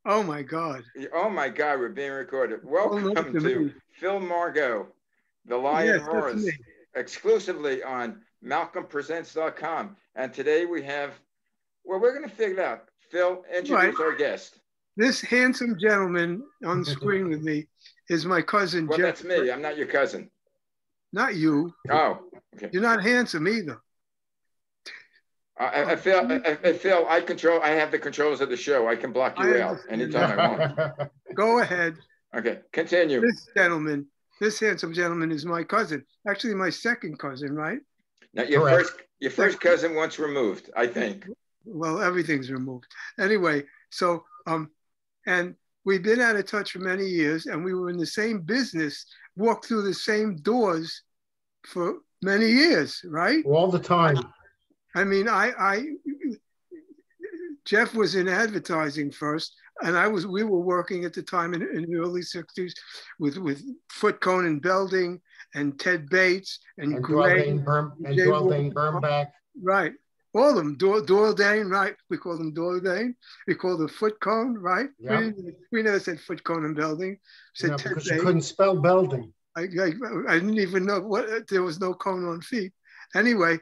Oh my God. Oh my God, we're being recorded. Oh, no, Welcome to to me. Phil Margot, The Lion Yes, that's me. Roars, exclusively on MalcolmPresents.com. And today we have, well, we're going to figure it out. Phil, Right. introduce our guest. This handsome gentleman on the screen with me is my cousin Well, Jeff. that's me. I'm not your cousin. Not you. Oh, okay. You're not handsome either. I feel I control. I have the controls of the show. I can block I you out understand anytime that. I want. Go ahead. Okay, continue. This handsome gentleman is my cousin. Actually, my second cousin, right? Now, Correct. your first cousin once removed, I think. Well, everything's removed. Anyway, so and we've been out of touch for many years, and we were in the same business, walked through the same doors for many years, right? All the time. I mean, Jeff was in advertising first, and we were working at the time in the early 60s with Foot Cone and Belding and Ted Bates and Gray And Dwaldane Birnbach. Right. All of them. Dordane, right? We call them Dordane. We call them Foot Cone, right? Yep. We never said Foot Cone and Belding. We said Ted Because Bates. you couldn't spell Belding. I didn't even know there was no cone on feet. Anyway,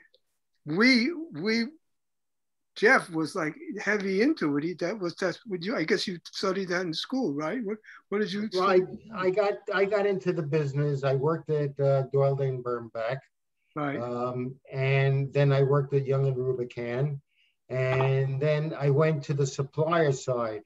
Jeff was like heavy into it. I guess you studied that in school, right? What did you study? I got into the business. I worked at Dwaldane Birnbach. Right. And then I worked at Young and Rubicam. And then I went to the supplier side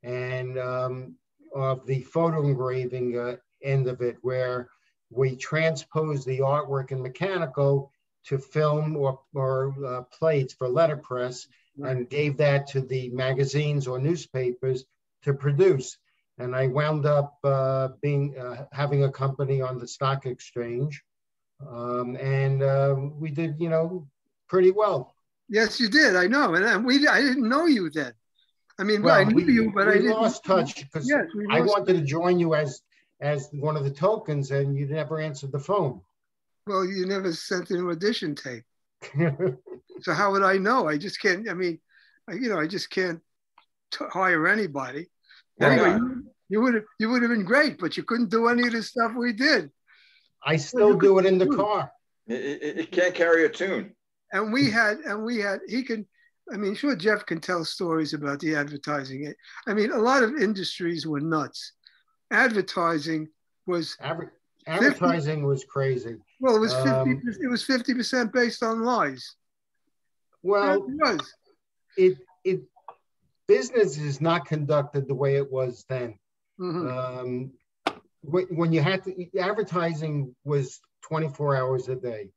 and of the photo engraving end of it, where we transposed the artwork in mechanical to film or plates for letterpress, right, and gave that to the magazines or newspapers to produce. And I wound up having a company on the stock exchange. And we did, pretty well. Yes, you did. I know. And I didn't know you then. I mean, well, I knew you, but I didn't. Lost touch because I wanted to join you as one of the tokens, and you never answered the phone. Well, you never sent an audition tape. So how would I know? I just can't. I mean, I just can't hire anybody. Anyway, you would have been great, but you couldn't do any of the stuff we did. I still do it in the car. It can't carry a tune. And we had. He can. I mean, sure, Jeff can tell stories about the advertising. I mean, a lot of industries were nuts. Advertising was. Advertising was crazy. Well, it was 50%. It was 50% based on lies. Well, it business is not conducted the way it was then. Mm-hmm. When you had to, advertising was 24 hours a day,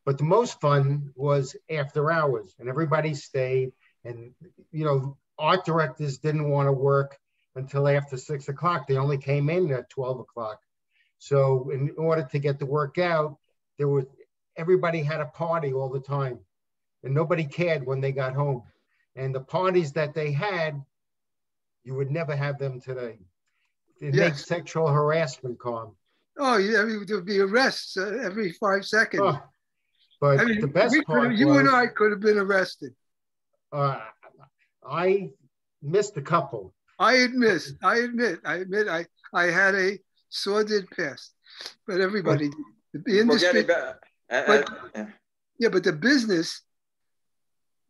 but the most fun was after hours, and everybody stayed. And art directors didn't want to work until after 6 o'clock. They only came in at 12 o'clock. So in order to get the work out, everybody had a party all the time, and nobody cared when they got home. And the parties that they had, you would never have them today. It makes sexual harassment come. Oh, yeah, there'd be arrests every 5 seconds. Oh, but the best part was, you and I could have been arrested. I missed a couple. I admit, I had a sordid past, but everybody did. The industry, but the business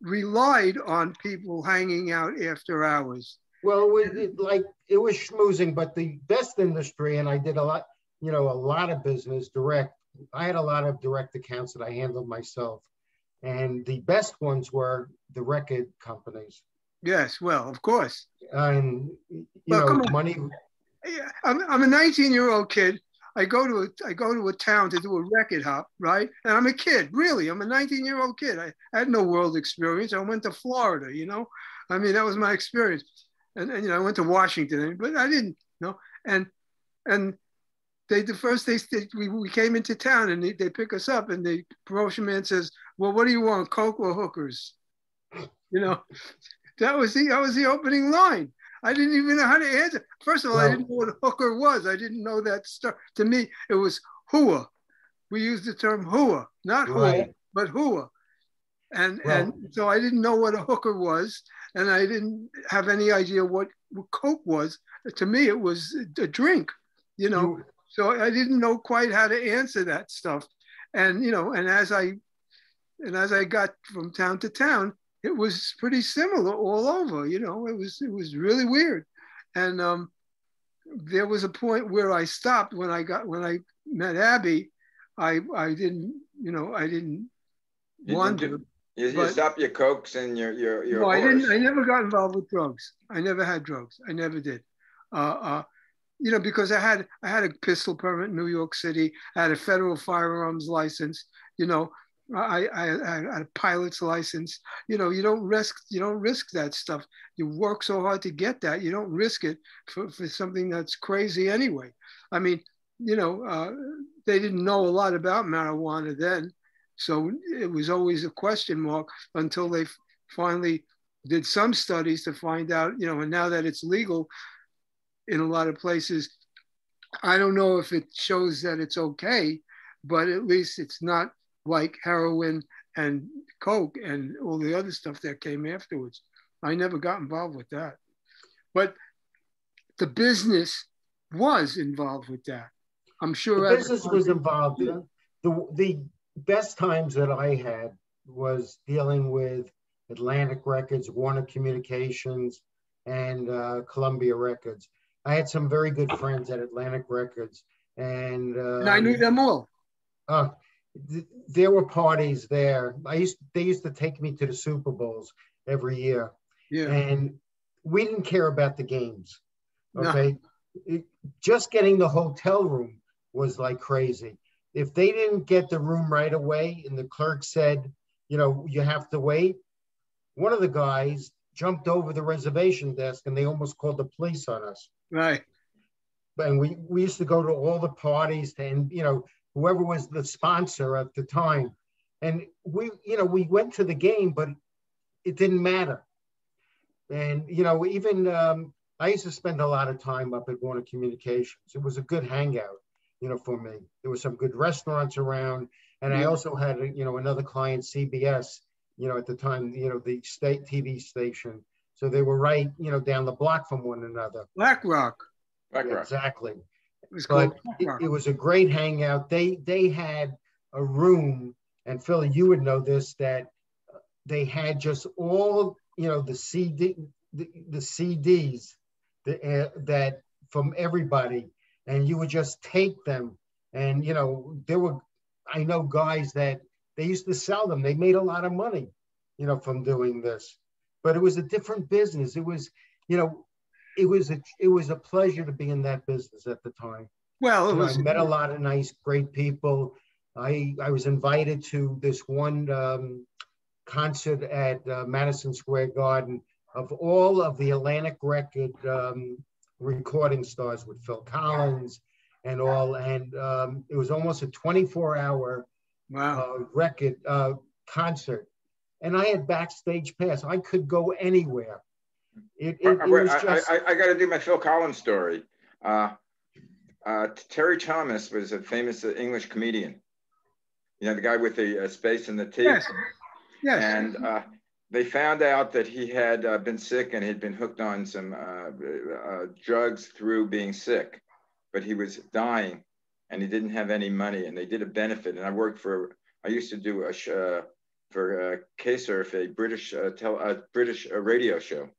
relied on people hanging out after hours. Well, it was schmoozing, but the best industry, and I did a lot of business direct. I had a lot of direct accounts that I handled myself, and the best ones were the record companies. Yes, well, of course. And money. I'm a 19-year-old kid. I go to a town to do a record hop, right? And I'm a kid, really. I'm a 19-year-old kid. I had no world experience. I went to Florida, I mean, that was my experience. And I went to Washington, but I didn't, And we came into town, and they pick us up, and the promotion man says, "Well, what do you want, Coke or hookers?" That was the opening line. I didn't even know how to answer. First of all, I didn't know what a hooker was. I didn't know that stuff. To me, it was hooah. We used the term hooah, not hooah, but hooah. And so I didn't know what a hooker was. and I didn't have any idea what Coke was. To me, it was a drink, you know. So I didn't know quite how to answer that stuff. And, you know, and as I got from town to town, it was pretty similar all over, you know. It was really weird. And there was a point where I stopped when I met Abby. I didn't, you know, I didn't want to. You stopped your Cokes and your no, horse. I didn't. I never got involved with drugs. I never had drugs. I never did. You know, because I had a pistol permit in New York City. I had a federal firearms license. You know, I had a pilot's license. You know, you don't risk that stuff. You work so hard to get that. You don't risk it for something that's crazy anyway. I mean, you know, they didn't know a lot about marijuana then. So it was always a question mark until they finally did some studies to find out, you know, and now that it's legal in a lot of places, I don't know if it shows that it's okay, but at least it's not like heroin and Coke and all the other stuff that came afterwards. I never got involved with that. But the business was involved with that. I'm sure the business was involved. The best times that I had was dealing with Atlantic Records, Warner Communications, and Columbia Records. I had some very good friends at Atlantic Records, and I knew them all. There were parties there. They used to take me to the Super Bowls every year, and we didn't care about the games. Okay, just getting the hotel room was like crazy. If they didn't get the room right away and the clerk said, you know, you have to wait, one of the guys jumped over the reservation desk and they almost called the police on us. Right. And we used to go to all the parties and, you know, whoever was the sponsor at the time. And we went to the game, but it didn't matter. And, you know, even I used to spend a lot of time up at Warner Communications. It was a good hangout, you know, for me. There were some good restaurants around. And I also had, you know, another client, CBS, you know, at the time, you know, the state TV station. So they were right, you know, down the block from one another. Black Rock. Exactly. It was a great hangout. They had a room, and Philly, you would know this, that they had just all, you know, the CDs that from everybody, and you would just take them. And, you know, I know guys that they used to sell them. They made a lot of money, you know, from doing this. But it was a different business. It was, you know, it was a pleasure to be in that business at the time. Well, I met a lot of nice, great people. I was invited to this one concert at Madison Square Garden of all of the Atlantic Record recording stars with Phil Collins and all. And it was almost a 24-hour record concert. And I had backstage pass. I could go anywhere. I got to do my Phil Collins story. Terry Thomas was a famous English comedian. You know, the guy with the space and the teeth. Yes. Yes. And they found out that he had been sick and he'd been hooked on some drugs through being sick, but he was dying and he didn't have any money. And they did a benefit. And I used to do for K-Surf, a British radio show.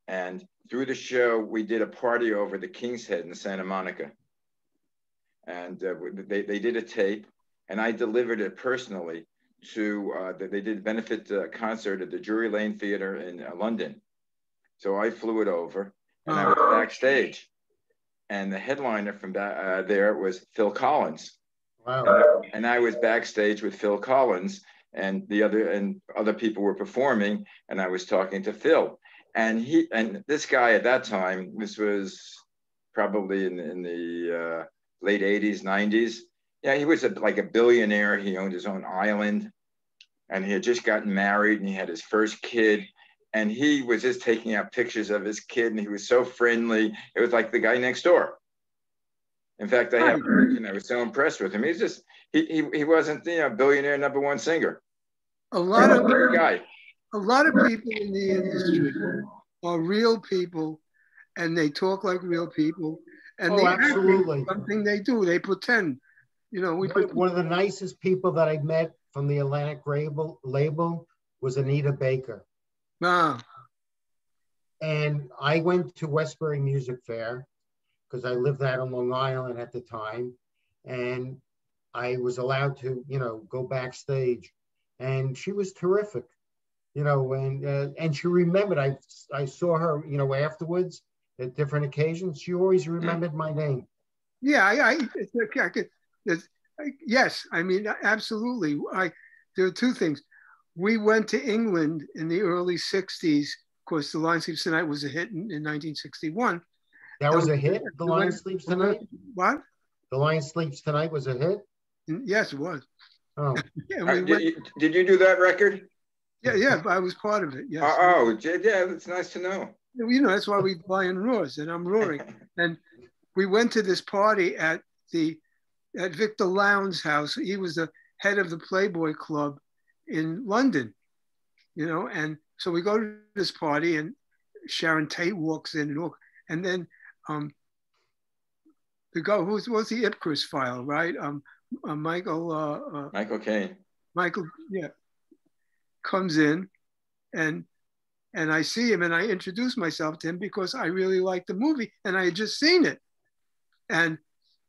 And through the show, we did a party over the King's Head in Santa Monica. And they did a tape, and I delivered it personally to, they did a benefit concert at the Drury Lane Theatre in London. So I flew it over, and I was backstage. And the headliner from there was Phil Collins. Wow. And I was backstage with Phil Collins, and other people were performing, and I was talking to Phil. And this guy at that time, this was probably in the late 80s, 90s. Yeah, he was like a billionaire. He owned his own island, and he had just gotten married, and he had his first kid. And he was just taking out pictures of his kid, and he was so friendly. It was like the guy next door. In fact, I was so impressed with him. He's just he wasn't, you know, billionaire #1 singer. A lot of a lot of people in the industry are real people, and they talk like real people, and they absolutely act like something they do. They pretend. You know, one of the nicest people that I met from the Atlantic label was Anita Baker. Ah. And I went to Westbury Music Fair because I lived out on Long Island at the time, and I was allowed to, you know, go backstage, and she was terrific, you know, and she remembered. I saw her, you know, afterwards at different occasions. She always remembered my name. Yeah, yes, I mean, absolutely. There are two things. We went to England in the early 60s. Of course, The Lion Sleeps Tonight was a hit in 1961. That was a hit? The Lion Sleeps Tonight? What? The Lion Sleeps Tonight was a hit? Yes, it was. Oh. Did you do that record? Yeah, I was part of it, yes. Yeah, that's nice to know. You know, that's why we Lion roars, and I'm roaring. And we went to this party at Victor Lowndes' house. He was the head of the Playboy Club in London, you know, and so we go to this party, and Sharon Tate walks in, and then the guy who's the Ipcris file, right? Michael Caine. Michael, yeah, comes in, and I see him, and I introduce myself to him because I really liked the movie, and I had just seen it, and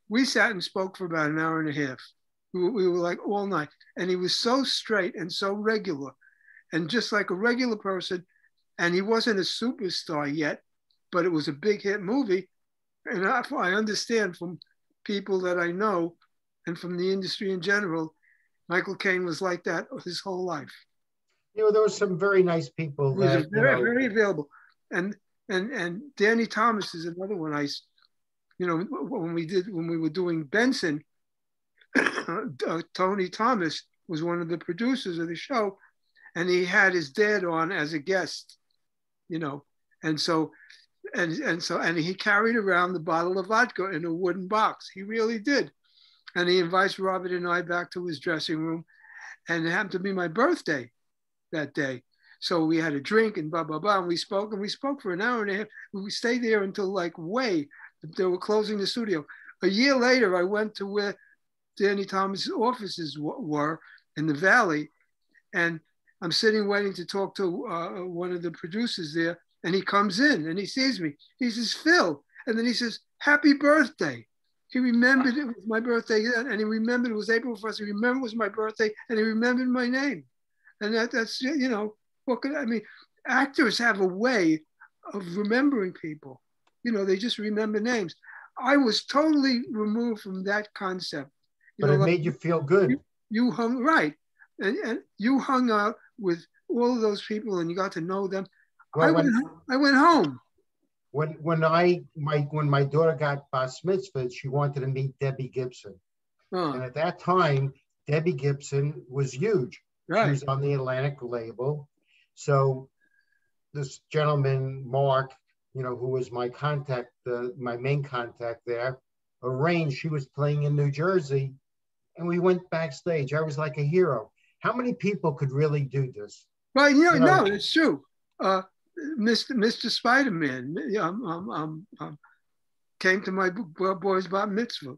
we sat and spoke for about an hour and a half. We were like all night, and he was so straight and so regular, and just like a regular person. And he wasn't a superstar yet, but it was a big hit movie. And I understand from people that I know and from the industry in general, Michael Caine was like that his whole life. You know, there were some very nice people. He was very available. And Danny Thomas is another one. When we were doing Benson, Tony Thomas was one of the producers of the show, and he had his dad on as a guest, you know, and he carried around the bottle of vodka in a wooden box. He really did. And he invites Robert and I back to his dressing room, and it happened to be my birthday that day. So we had a drink and blah, blah, blah. And we spoke for an hour and a half. We stayed there until they were closing the studio. A year later, I went to where Danny Thomas's offices were in the Valley. And I'm sitting waiting to talk to one of the producers there. And he comes in and he sees me. He says, "Phil." And then he says, "Happy birthday." He remembered it was my birthday, and he remembered it was April 1st. He remembered it was my birthday, and he remembered my name. And that's, you know, actors have a way of remembering people. You know, they just remember names. I was totally removed from that concept. But it made you feel good. You hung, right. And you hung out with all of those people and you got to know them. Well, I went home. When my daughter got bar mitzvah, she wanted to meet Debbie Gibson. And at that time, Debbie Gibson was huge. Right. She was on the Atlantic label. So this gentleman, Mark, you know, who was my contact, my main contact there, arranged. She was playing in New Jersey, and we went backstage. I was like a hero. How many people could really do this? Well, no, it's true. Mr. Spider-Man came to my boy's bar mitzvah.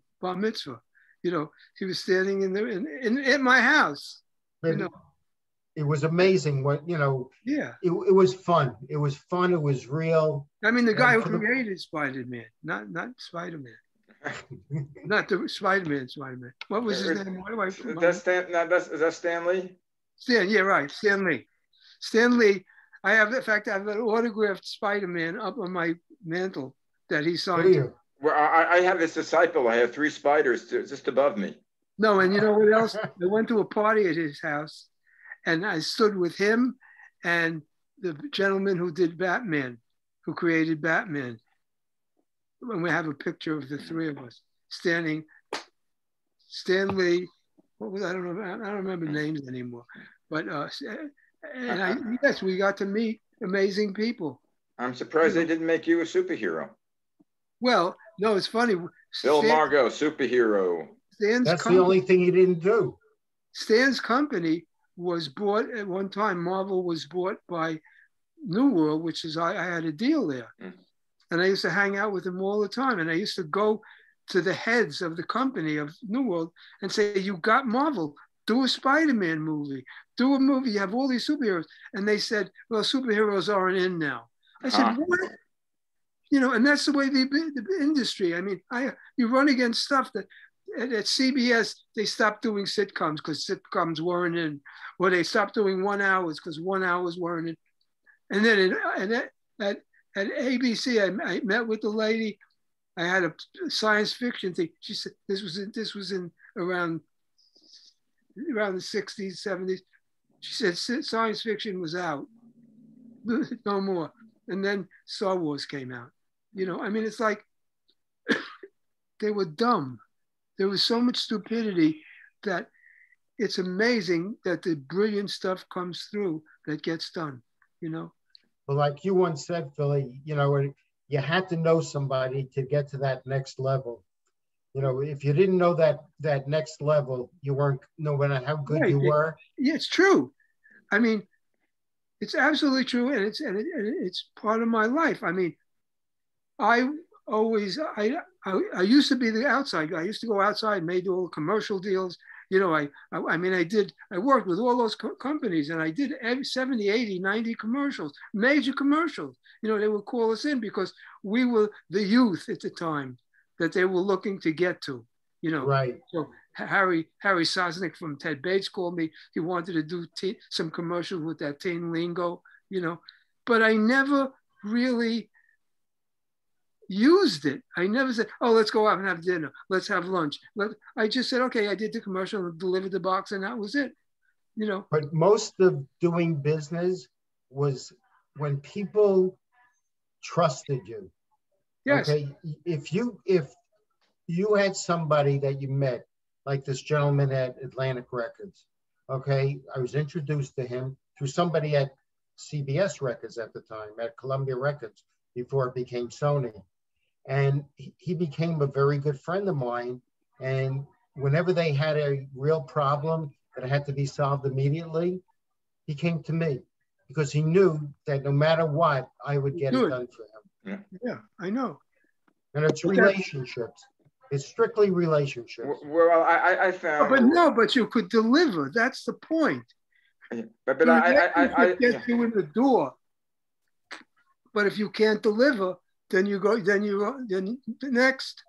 You know, he was standing in my house. But you know, it was amazing. What, you know? Yeah. It was fun. It was fun. It was real. I mean, the guy who created Spider-Man, not Spider-Man. Not the Spider-Man. What was his name? Is that Stan Lee? Yeah, right. Stan Lee. Stan Lee. I have an autographed Spider-Man up on my mantle that he signed. Well, I have this disciple. I have 3 spiders just above me. No, and you know what else? I went to a party at his house, and I stood with him and the gentleman who did Batman, who created Batman. And we have a picture of the 3 of us standing. Stan Lee. I don't remember names anymore, but yes, we got to meet amazing people. I'm surprised they didn't make you a superhero. Well, no, it's funny. Bill Margot, superhero. That's the only thing he didn't do. Stan's company was bought at one time. Marvel was bought by New World, which is I had a deal there, and I used to hang out with them all the time. And I used to go to the heads of the company of New World and say, "You got Marvel? Do a Spider-Man movie. Do a movie. You have all these superheroes." And they said, "Well, superheroes aren't in now." I said, "What?" You know, and that's the way the industry. I mean, you run against stuff that at CBS they stopped doing sitcoms because sitcoms weren't in, or they stopped doing 1 hours because 1 hours weren't in. And then at ABC, I met with the lady. I had a science fiction thing. She said this was in around the 60s, 70s. She said science fiction was out, no more. And then Star Wars came out. You know, I mean, it's like they were dumb. There was so much stupidity that it's amazing that the brilliant stuff comes through that gets done, you know? Well, like you once said, Philly, you know, you had to know somebody to get to that next level. You know, if you didn't know that next level, you weren't, no matter how good you were. Yeah, it's true. I mean, it's absolutely true. And it's part of my life. I mean, I used to be the outside guy. I used to go outside, made all the commercial deals. You know, I worked with all those companies, and I did 70, 80, 90 commercials, major commercials. You know, they would call us in because we were the youth at the time that they were looking to get to, you know. Right. So Harry Sosnick from Ted Bates called me. He wanted to do some commercials with that teen lingo, you know, but I never really used it. I never said, "Oh, let's go out and have dinner. Let's have lunch." I just said, "Okay, I did the commercial and delivered the box, and that was it." You know. But most of doing business was when people trusted you. Yes. Okay. If you had somebody that you met, like this gentleman at Atlantic Records, okay, I was introduced to him through somebody at CBS Records at the time, at Columbia Records, before it became Sony. And he became a very good friend of mine. And whenever they had a real problem that had to be solved immediately, he came to me because he knew that no matter what, I would get it done for him. Yeah, I know. And it's relationships. It's strictly relationships. Well, I found. But you could deliver. That's the point. But I get you in the door. But if you can't deliver, then the next.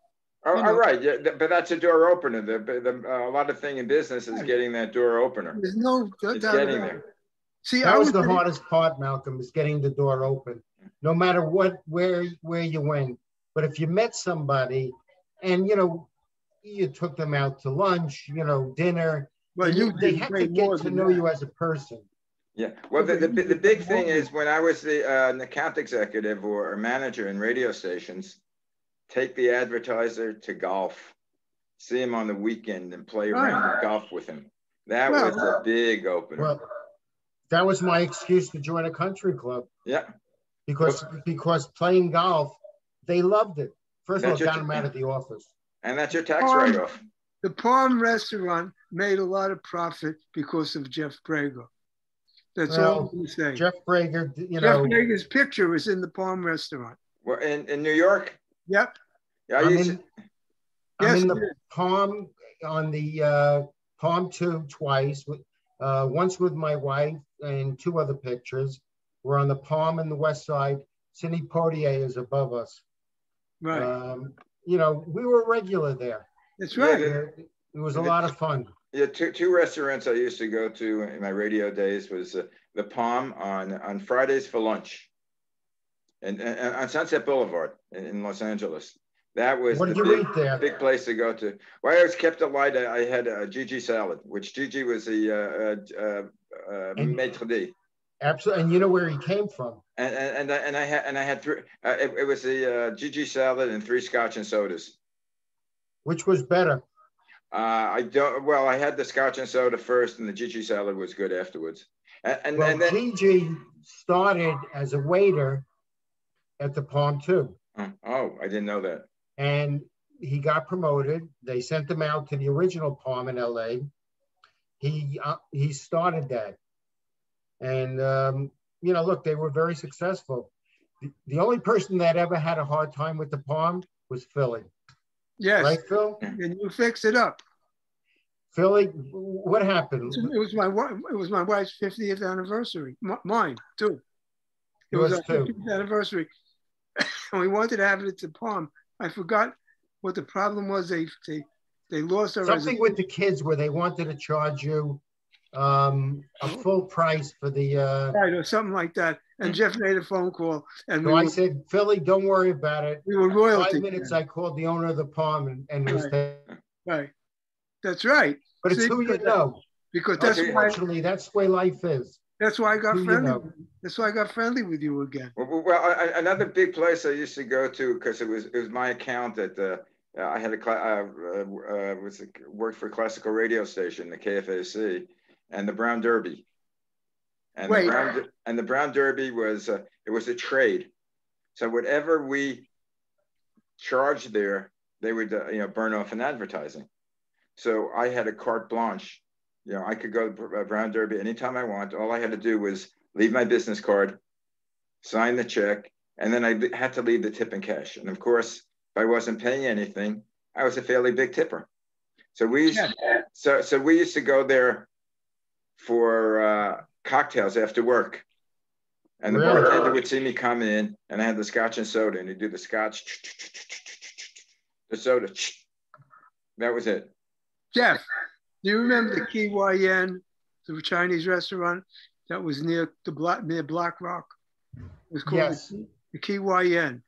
All right, yeah, but that's a door opener. A lot of thing in business is getting that door opener. There's no it's getting there. See, that was the hardest part, Malcolm, is getting the door open. No matter where you went. But if you met somebody, and you took them out to lunch, dinner, well, they had to get to know you as a person. Yeah, well, the big thing is when I was the account executive or manager in radio stations, take the advertiser to golf, see him on the weekend and play around of golf with him. That was a big opener. Well, that was my excuse to join a country club. Yeah. Because playing golf, they loved it. First of all, got them out of the office. And that's your tax write-off. The Palm restaurant made a lot of profit because of Jeff Prager. That's all I'm going to say. Jeff Prager, Jeff Prager's picture is in the Palm restaurant. Well, in New York? Yep. Yeah, I'm in the Palm, on the Palm 2 twice, once with my wife and 2 other pictures. We're on the Palm in the West Side. Sidney Poitier is above us. Right. We were regular there. That's right. It was a lot of fun. Yeah, two restaurants I used to go to in my radio days was the Palm on Fridays for lunch, and on Sunset Boulevard in Los Angeles. That was the big place to go to. Well, I was kept alive. I had a Gigi salad, which Gigi was the maitre d'. Absolutely, and you know where he came from. And I had 3. It was the Gigi salad and 3 scotch and sodas. Which was better? I don't. Well, I had the scotch and soda first, and the Gigi salad was good afterwards. And then Gigi started as a waiter at the Palm 2. Oh, I didn't know that. And he got promoted. They sent him out to the original Palm in LA. he started that. And, you know, look, they were very successful. The only person that ever had a hard time with the Palm was Philly. Yes. Right, Phil? And you fixed it up. Philly, what happened? It was my wife's 50th anniversary. Mine, too. It Yours was our too. 50th anniversary. And we wanted to have it at the Palm. I forgot what the problem was. They lost our something with the kids where they wanted to charge you a full price for the right, or something like that. And Jeff made a phone call, and so I said, Philly, don't worry about it. We were royalty. 5 minutes, I called the owner of the Palm, and it was right. That's right. But it's who you know. Because that's unfortunately that's the way life is. That's why I got friendly. That's why I got friendly with you again. Well, another big place I used to go to, because it was my account at I had worked for a classical radio station, the KFAC, and the Brown Derby. And the Brown Derby was it was a trade. So whatever we charged there, they would burn off in advertising. So I had a carte blanche. You know, I could go to Brown Derby anytime I want. All I had to do was leave my business card, sign the check, and then I had to leave the tip in cash. And of course, if I wasn't paying anything, I was a fairly big tipper. So we used to go there for cocktails after work. And the bartender would see me come in, and I had the scotch and soda, and he'd do the scotch, the soda. That was it. Jeff, do you remember the Key YN, the Chinese restaurant that was near Black Rock? It was called the Key YN.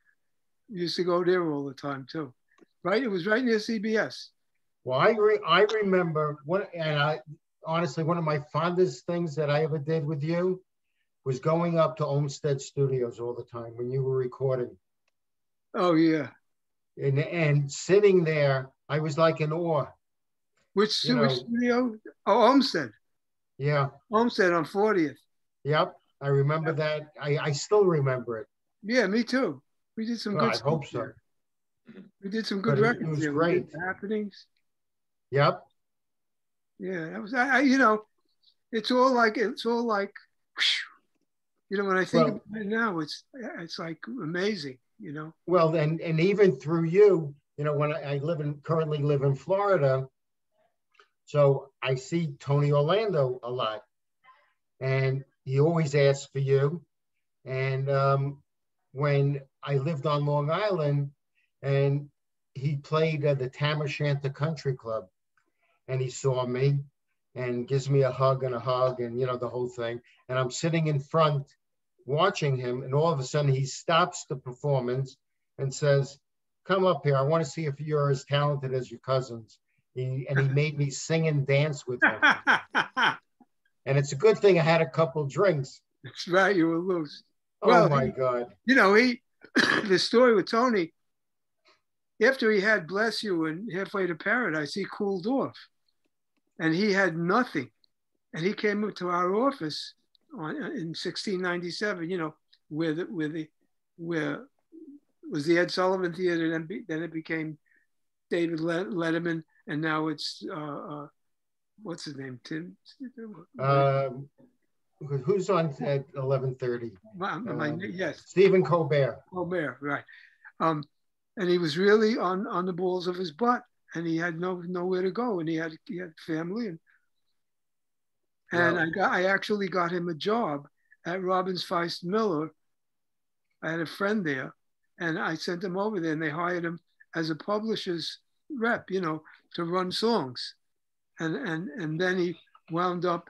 We used to go there all the time too, right? It was right near CBS. Well, I remember honestly, one of my fondest things that I ever did with you was going up to Olmsted Studios all the time when you were recording. Oh yeah. And sitting there, I was like in awe. Which studio? Oh, Olmsted. Yeah. Olmsted on 40th. Yep. I remember that. I still remember it. Yeah, me too. We did some good stuff. I hope so. We did some good records. It was great. Happenings. Yep. Yeah, that was it's all like when I think about it now, it's like amazing, Well, and even through you, when I currently live in Florida, so I see Tony Orlando a lot, and he always asks for you. And when I lived on Long Island, and he played at the Tam O'Shanter Country Club, and he saw me and gives me a hug and the whole thing. And I'm sitting in front watching him, and all of a sudden he stops the performance and says, "Come up here. I want to see if you're as talented as your cousins." He made me sing and dance with him. And it's a good thing I had a couple drinks. That's right. You were loose. Oh, my God. The story with Tony, after he had Bless You and Halfway to Paradise, he cooled off. And he had nothing. And he came up to our office in 1697, where was the Ed Sullivan Theater, then it became David Letterman, and now it's what's his name, Tim? Who's on at 11:30? Yes, Stephen Colbert. Colbert, right? And he was really on the balls of his butt, and he had nowhere to go, and he had family, and I actually got him a job at Robbins Feist Miller. I had a friend there, and I sent him over there, and they hired him as a publisher's rep, to run songs. And then he wound up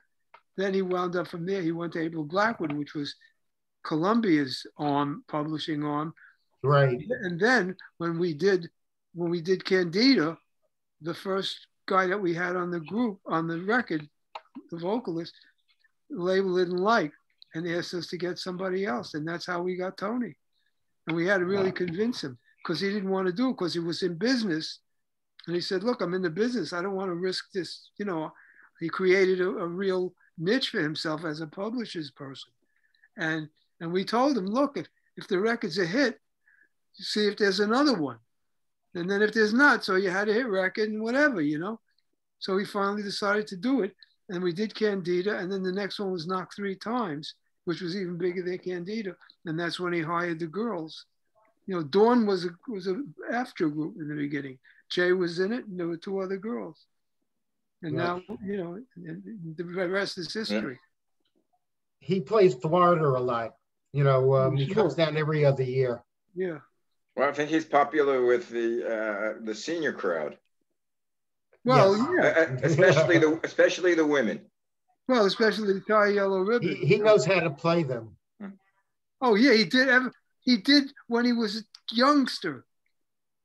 from there. He went to Abel Blackwood, which was Columbia's publishing arm. Right. And then when we did Candida, the first guy that we had on the record, the vocalist, the label didn't like, and they asked us to get somebody else. And that's how we got Tony. And we had to really convince him, because he didn't want to do it, because he was in business. And he said, "Look, I'm in the business. I don't want to risk this." He created a real niche for himself as a publisher's person. And we told him, "Look, if the record's a hit, see if there's another one. And then if there's not, so you had a hit record and whatever, So he finally decided to do it. and we did Candida, and then the next one was Knock Three Times, which was even bigger than Candida, and that's when he hired the girls. You know, Dawn was a after group in the beginning. Jay was in it, and there were two other girls. And now, you know, the rest is history. He plays Florida a lot. You know, he comes down every other year. Yeah. Well, I think he's popular with the senior crowd. Well, yes. especially the women. Well, especially the Tie Yellow Ribbon. He knows how to play them. Oh yeah, he did. He did when he was a youngster.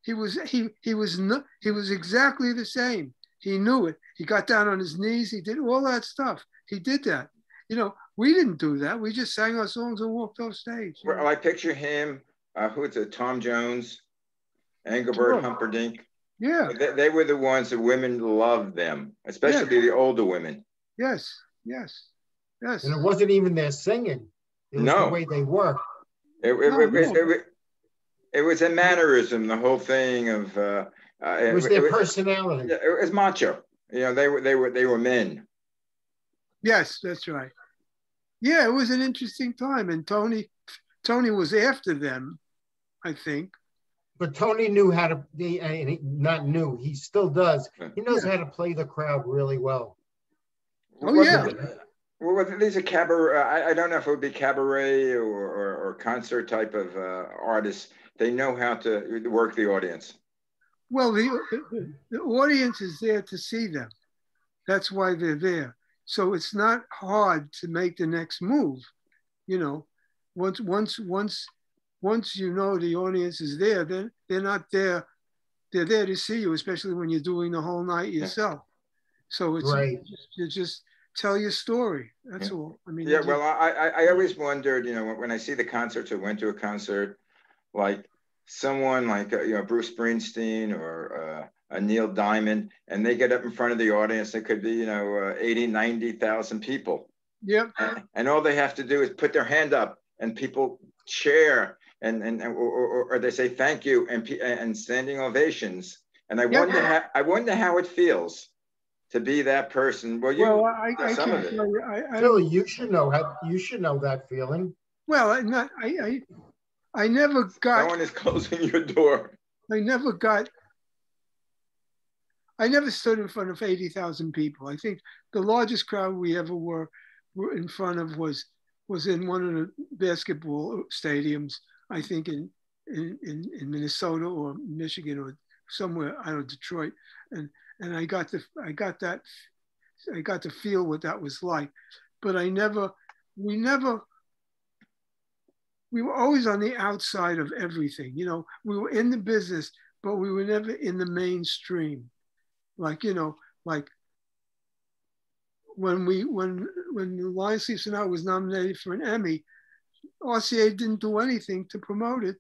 He was exactly the same. He knew it. He got down on his knees. He did all that stuff. He did that. You know, we didn't do that. We just sang our songs and walked off stage. Well, I picture him. Who is it? Tom Jones, Engelbert Humperdinck. Yeah. They were the ones that women loved them, especially the older women. Yes, yes, yes. And it wasn't even their singing. It was the way they worked. It was a mannerism, the whole thing of. It was their personality. It was macho. You know, they were men. Yes, that's right. Yeah, it was an interesting time, and Tony was after them, I think. But Tony knew how to. He still does. He knows how to play the crowd really well. Oh yeah. Well, these are cabaret. I don't know if it would be cabaret or concert type of artists. They know how to work the audience. Well, the audience is there to see them. That's why they're there. So it's not hard to make the next move. You know, once you know the audience is there, then they're not there. They're there to see you, especially when you're doing the whole night yourself. So it's you just tell your story. That's all. I mean, well, I always wondered, you know, when I see the concerts or went to a concert, like someone like Bruce Springsteen or a Neil Diamond, and they get up in front of the audience. It could be 80, 90,000 people. Yep. And all they have to do is put their hand up, and people cheer, or they say thank you, and standing ovations. And I wonder how it feels to be that person. Well, I can't tell you. Phil, you should know that feeling. Well, I never got. No one is closing your door. I never stood in front of 80,000 people. I think the largest crowd we ever were in front of was in one of the basketball stadiums. I think in Minnesota or Michigan or somewhere. I don't know, Detroit, and I got to feel what that was like. But we were always on the outside of everything. You know, we were in the business, but we were never in the mainstream. Like when The Lion Sleeps Tonight was nominated for an Emmy, RCA didn't do anything to promote it.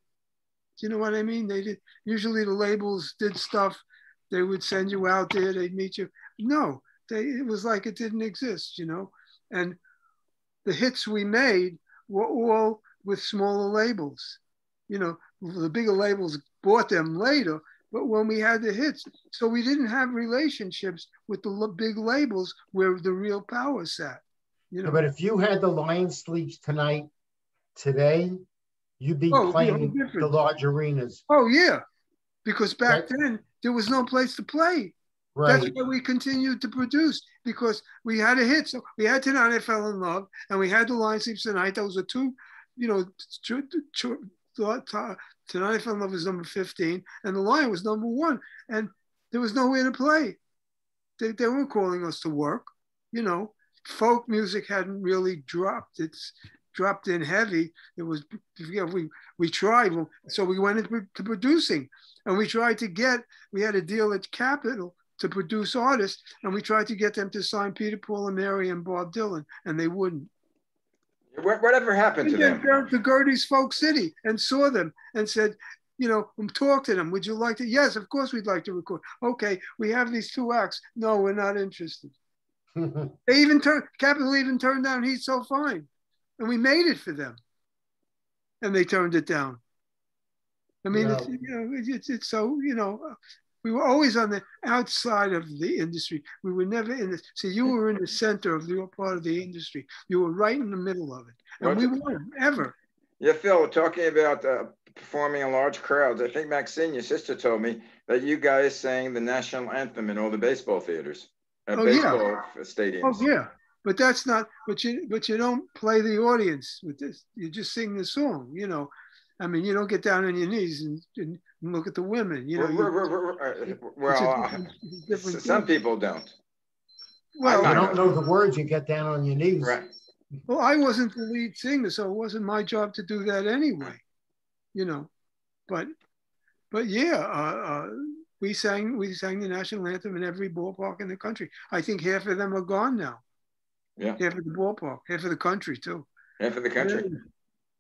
Do you know what I mean? They did. Usually the labels did stuff. They would send you out there. They'd meet you. No, it was like it didn't exist, you know? And the hits we made were all with smaller labels. You know, the bigger labels bought them later, but when we had the hits, so we didn't have relationships with the big labels where the real power sat. You know? But if you had The Lion Sleeps Tonight today, you'd be playing the large arenas. Oh yeah, because back then there was no place to play. Right. That's why we continued to produce, because we had a hit. So we had Tonight I Fell in Love, and we had The Lion Sleeps Tonight. Those were two, you know, Tonight I Fell in Love was number 15, and The Lion was number 1, and there was nowhere to play. They weren't calling us to work, you know. Folk music hadn't really dropped. It's dropped in heavy. It was, we tried, so we went into producing, and we tried to we had a deal at Capitol to produce artists, and we tried to get them to sign Peter, Paul, and Mary and Bob Dylan, and they wouldn't. Whatever happened to them? Down to Gertie's Folk City and saw them and said, you know, talk to them. Would you like to? Yes, of course we'd like to record. Okay, we have these 2 acts. No, we're not interested. Capitol even turned down He's So Fine. And we made it for them. And they turned it down. I mean, it's so, you know, We were always on the outside of the industry. We were never in the, see, you were in the center of your part of the industry. You were right in the middle of it. And we weren't, ever. Yeah, Phil, talking about performing in large crowds, I think Maxine, your sister, told me that you guys sang the national anthem in all the baseball theaters, baseball stadiums. Oh, yeah. But that's not, but you don't play the audience with this. You just sing the song, you know. I mean, you don't get down on your knees and look at the women, you know. Well, some people don't. Well, you don't know the words, you get down on your knees. Right. Well, I wasn't the lead singer, so it wasn't my job to do that anyway, you know. But yeah, we sang the national anthem in every ballpark in the country. I think half of them are gone now. Yeah. Half of the ballpark, half of the country too. Half of the country.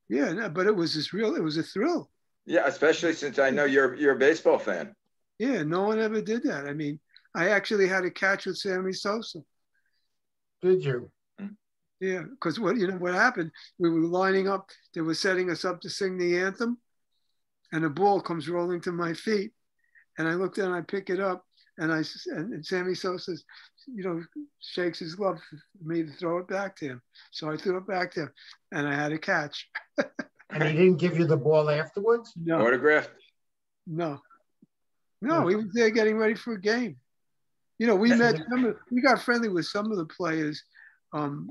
Yeah, but it was it was a thrill. Yeah, especially since I know you're a baseball fan. Yeah, no one ever did that. I mean, I actually had a catch with Sammy Sosa. Did you? Yeah, because what happened? We were lining up. They were setting us up to sing the anthem, and a ball comes rolling to my feet, and I look down, I pick it up, and Sammy Sosa, shakes his glove for me to throw it back to him. So I threw it back to him, and I had a catch. And he didn't give you the ball afterwards? No. Autographed? No, he was there getting ready for a game. You know, we got friendly with some of the players in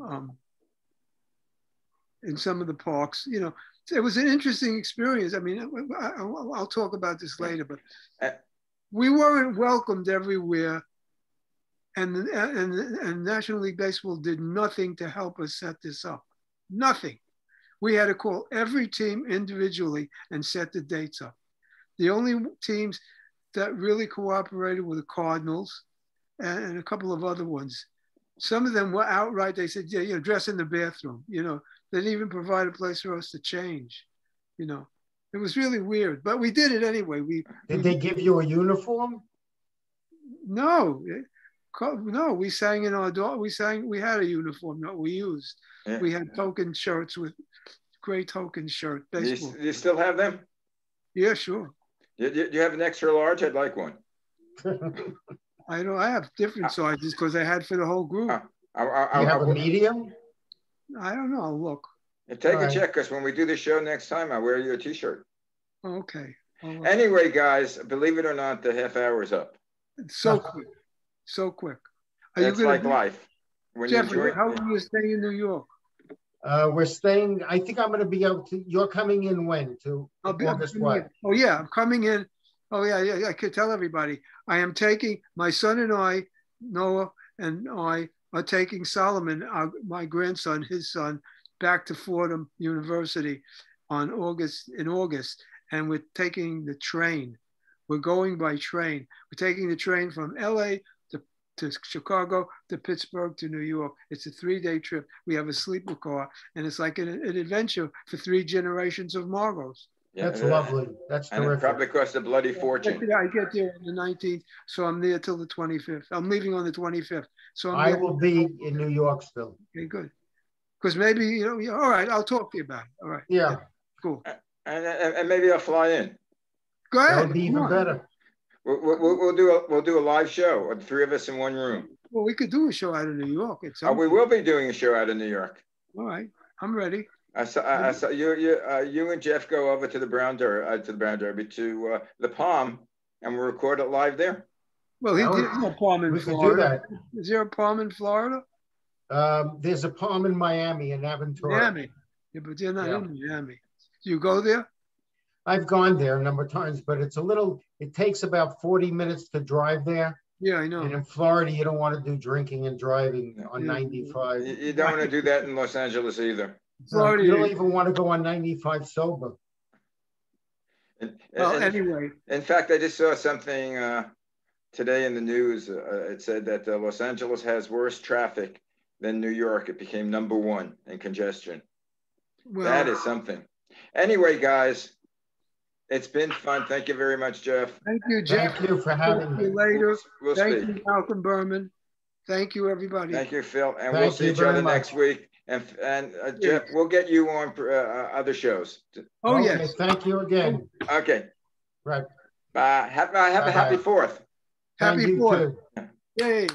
some of the parks. You know, it was an interesting experience. I mean, I'll talk about this later, but we weren't welcomed everywhere. And National League Baseball did nothing to help us set this up. Nothing. We had to call every team individually and set the dates up. The only teams that really cooperated were the Cardinals and a couple of other ones. Some of them were outright, they said, yeah, dress in the bathroom. You know, they didn't even provide a place for us to change. You know, it was really weird, but we did it anyway. Did they give you a uniform? No, we sang in our door. We had a uniform that we used. Yeah. We had token shirts with gray token shirt. Baseball. Do you still have them? Yeah, sure. Do you have an extra large? I'd like one. I have different sizes because I had for the whole group. You have a medium? I don't know. I'll look. Take a check, because when we do the show next time, I'll wear you a t-shirt. Okay. Anyway, guys, believe it or not, the half hour is up. It's so quick. So quick. It's like life. Jeffrey, how are you staying in New York? We're staying, I think I'm going to be able to, you're coming in when? August what? Oh, yeah, I'm coming in. Oh, yeah, I could tell everybody. I am taking, my son and I, Noah and I, are taking Solomon, my grandson, his son, back to Fordham University in August. And we're taking the train. We're going by train. We're taking the train from LA to Chicago, to Pittsburgh, to New York. It's a 3-day trip. We have a sleeper car, and it's like an adventure for 3 generations of Margos. Yeah, that's lovely. That's terrific. And it probably costs a bloody fortune. I get there on the 19th, so I'm there till the 25th. I'm leaving on the 25th. So I will be in New York still. Okay, good. Because maybe, all right, I'll talk to you about it. All right. Yeah. Cool. And maybe I'll fly in. Go ahead. That would be even better. We'll do a live show, or the 3 of us in one room. Well, we could do a show out of New York. We will be doing a show out of New York. All right, I'm ready. I saw you and Jeff go over to the Brown Derby to the Palm, and we'll record it live there. Well, there's no Palm in Florida. Is there a Palm in Florida? There's a Palm in Miami and Aventura. Miami, yeah, but they're not in Miami. Do you go there? I've gone there a number of times, but it takes about 40 minutes to drive there. Yeah, I know. And in Florida, you don't want to do drinking and driving on 95. You don't want to do that in Los Angeles either. Florida, you don't even want to go on 95 sober. Anyway. In fact, I just saw something today in the news. It said that Los Angeles has worse traffic than New York. It became #1 in congestion. Well, that is something. Anyway, guys. It's been fun. Thank you very much, Jeff. Thank you, Jeff. Thank you for having me. Later. We'll Thank speak. you, Malcolm Berman. Thank you, everybody. Thank you, Phil. And we'll see each other next week. And Jeff, we'll get you on other shows. Oh, okay, yes. Thank you again. Okay. Right. Have a happy 4th. Happy 4th. Yay.